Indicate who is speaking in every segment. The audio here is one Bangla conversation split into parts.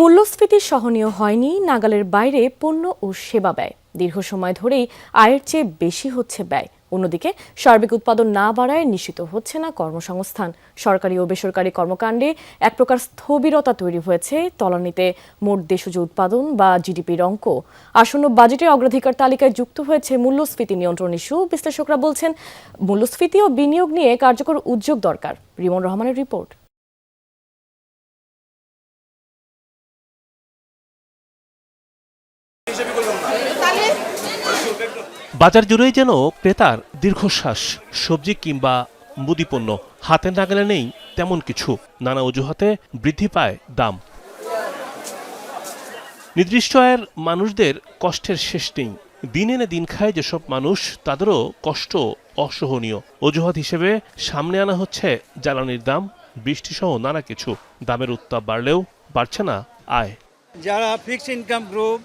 Speaker 1: মূল্যস্ফীতি সহনীয় হয়নি, নাগালের বাইরে পণ্য ও সেবা ব্যয়। দীর্ঘ সময় ধরেই আয়ের চেয়ে বেশি হচ্ছে ব্যয়। অন্যদিকে সার্বিক উৎপাদন না বাড়ায় নিশ্চিত হচ্ছে না কর্মসংস্থান। সরকারি ও বেসরকারি কর্মকাণ্ডে এক প্রকার স্থবিরতা তৈরি হয়েছে। তলানিতে মোট দেশজ উৎপাদন বা জিডিপির অঙ্ক। আসন্ন বাজেটের অগ্রাধিকার তালিকায় যুক্ত হয়েছে মূল্যস্ফীতি নিয়ন্ত্রণ ইস্যু। বিশ্লেষকরা বলছেন, মূল্যস্ফীতি ও বিনিয়োগ নিয়ে কার্যকর উদ্যোগ দরকার। রিমন রহমানের রিপোর্ট।
Speaker 2: বাজার জুড়েই যেন ক্রেতার দীর্ঘশ্বাস। সবজি কিংবা মুদিপণ্য হাতের নাগালে নেই তেমন কিছু। নানা অজুহাতে বৃদ্ধি পায় দাম। নির্দিষ্ট আয়ের মানুষদের কষ্টের শেষ নেই। দিন এনে দিন খায় যেসব মানুষ, তাদেরও কষ্ট অসহনীয়। অজুহাত হিসেবে সামনে আনা হচ্ছে জ্বালানির দাম, বৃষ্টিসহ নানা কিছু। দামের উত্তাপ বাড়লেও বাড়ছে না আয়।
Speaker 3: যারা ফিক্সড ইনকাম গ্রুপ,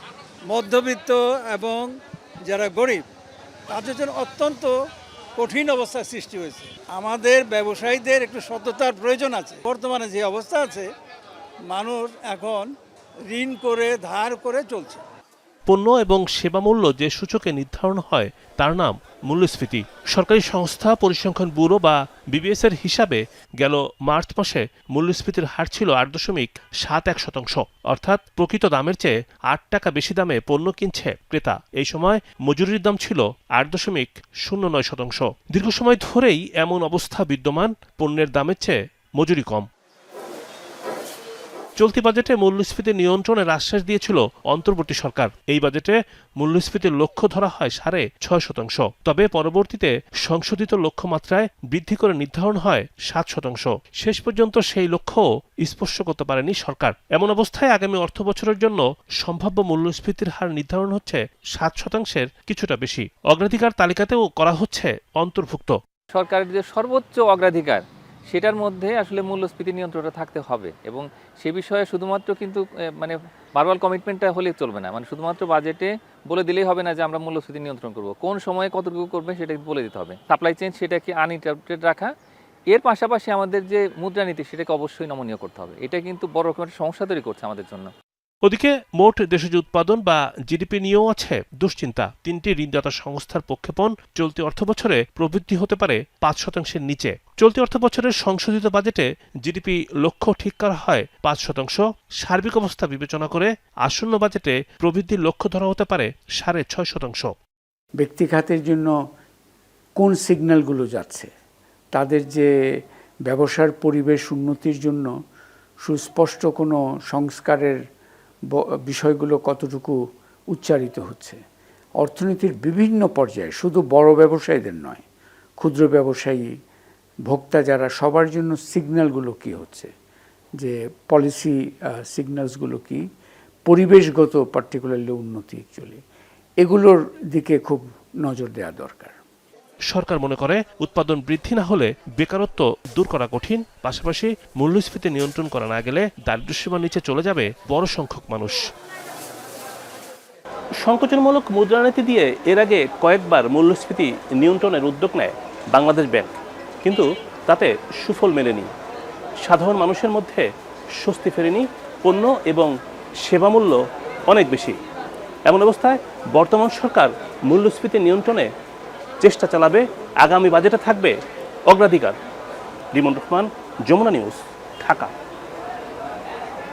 Speaker 3: মধ্যবিত্ত এবং যারা গরিব, তাদের জন্য অত্যন্ত কঠিন অবস্থার সৃষ্টি হয়েছে। আমাদের ব্যবসায়ীদের একটু সততার প্রয়োজন আছে। বর্তমানে যে অবস্থা আছে, মানুষ এখন ঋণ করে ধার করে চলছে।
Speaker 2: পণ্য এবং সেবা মূল্য যে সূচকে নির্ধারণ হয় তার নাম মূল্যস্ফীতি। সরকারি সংস্থা পরিসংখ্যান ব্যুরো বা বিবিএস এর হিসাবে গেল মার্চ মাসে মূল্যস্ফীতির হার ছিল 8.71%। অর্থাৎ প্রকৃত দামের চেয়ে 8 টাকা বেশি দামে পণ্য কিনছে ক্রেতা। এই সময় মজুরির দাম ছিল 8.09%। দীর্ঘ সময় ধরেই এমন অবস্থা বিদ্যমান। পণ্যের দামের চেয়ে মজুরি কম। চলতি বাজেটে মূল্যস্ফীতি নিয়ন্ত্রণের আশ্বাস দিয়েছিল অন্তর্বর্তী সরকার। এই বাজেটে মূল্যস্ফীতির লক্ষ্য ধরা হয় 6.5%। তবে পরবর্তীতে সংশোধিত লক্ষ্যমাত্রায় বৃদ্ধি করে নির্ধারণ হয় 7%। শেষ পর্যন্ত সেই লক্ষ্য স্পর্শ করতে পারেনি সরকার। এমন অবস্থায় আগামী অর্থবছরের জন্য সম্ভাব্য মূল্যস্ফীতির হার নির্ধারণ হচ্ছে 7%-এর কিছুটা বেশি। অগ্রাধিকার তালিকাতেও করা হচ্ছে অন্তর্ভুক্ত।
Speaker 4: সরকারের যে সর্বোচ্চ অগ্রাধিকার, সেটার মধ্যে আসলে মূল্যস্ফীতি নিয়ন্ত্রণটা থাকতে হবে। এবং সে বিষয়ে শুধুমাত্র কিন্তু ভার্বাল কমিটমেন্টটা হলে চলবে না। শুধুমাত্র বাজেটে বলে দিলেই হবে না যে আমরা মূল্যস্ফীতি নিয়ন্ত্রণ করব। কোন সময়ে কতটুকু করবে সেটা বলে দিতে হবে। সাপ্লাই চেইন সেটাকে আনইন্টারাপ্টেড রাখা, এর পাশাপাশি আমাদের যে মুদ্রানীতি সেটাকে অবশ্যই নমনীয় করতে হবে। এটা কিন্তু বড় রকমের সমস্যা তৈরি করছে আমাদের জন্য।
Speaker 2: ওদিকে মোট দেশজ উৎপাদন বা জিডিপি নিয়েও আছে দুশ্চিন্তা। 3টি ঋণদাতা সংস্থার প্রক্ষেপণ, চলতি অর্থবছরে প্রবৃদ্ধি হতে পারে 5%-এর নিচে। চলতি অর্থবছরের সংশোধিত বাজেটে জিডিপি লক্ষ্য ঠিক করা হয় 5%। সার্বিক অবস্থা বিবেচনা করে আসন্ন বাজেটে প্রবৃদ্ধির লক্ষ্য ধরা হতে পারে 6.5%।
Speaker 5: ব্যক্তি খাতের জন্য কোন সিগন্যালগুলো যাচ্ছে, তাদের যে ব্যবসার পরিবেশ উন্নতির জন্য সুস্পষ্ট কোনো সংস্কারের বিষয়গুলো কতটুকু উচ্চারিত হচ্ছে, অর্থনীতির বিভিন্ন পর্যায়ে, শুধু বড় ব্যবসায়ীদের নয়, ক্ষুদ্র ব্যবসায়ী, ভোক্তা যারা, সবার জন্য সিগন্যালগুলো কি হচ্ছে, যে পলিসি সিগন্যালসগুলো কি, পরিবেশগত পার্টিকুলারলি উন্নতি, অ্যাকচুয়ালি এগুলোর দিকে খুব নজর দেওয়া দরকার।
Speaker 2: সরকার মনে করে উৎপাদন বৃদ্ধি না হলে বেকারত্ব দূর করা কঠিন। পাশাপাশি মূল্যস্ফীতি নিয়ন্ত্রণ করা না গেলে দারিদ্র্যসীমার নিচে চলে যাবে বড় সংখ্যক মানুষ। সংকোচনমূলক মুদ্রানীতি দিয়ে এর আগে কয়েকবার মূল্যস্ফীতি নিয়ন্ত্রণের উদ্যোগ নেয় বাংলাদেশ ব্যাংক, কিন্তু তাতে সুফল মেলেনি। সাধারণ মানুষের মধ্যে স্বস্তি ফেরেনি। পণ্য এবং সেবা মূল্য অনেক বেশি। এমন অবস্থায় বর্তমান সরকার মূল্যস্ফীতি নিয়ন্ত্রণে চেষ্টা চালাবে। আগামী বাজেটে থাকবে অগ্রাধিকার। রিমন রহমান, যমুনা নিউজ, ঢাকা।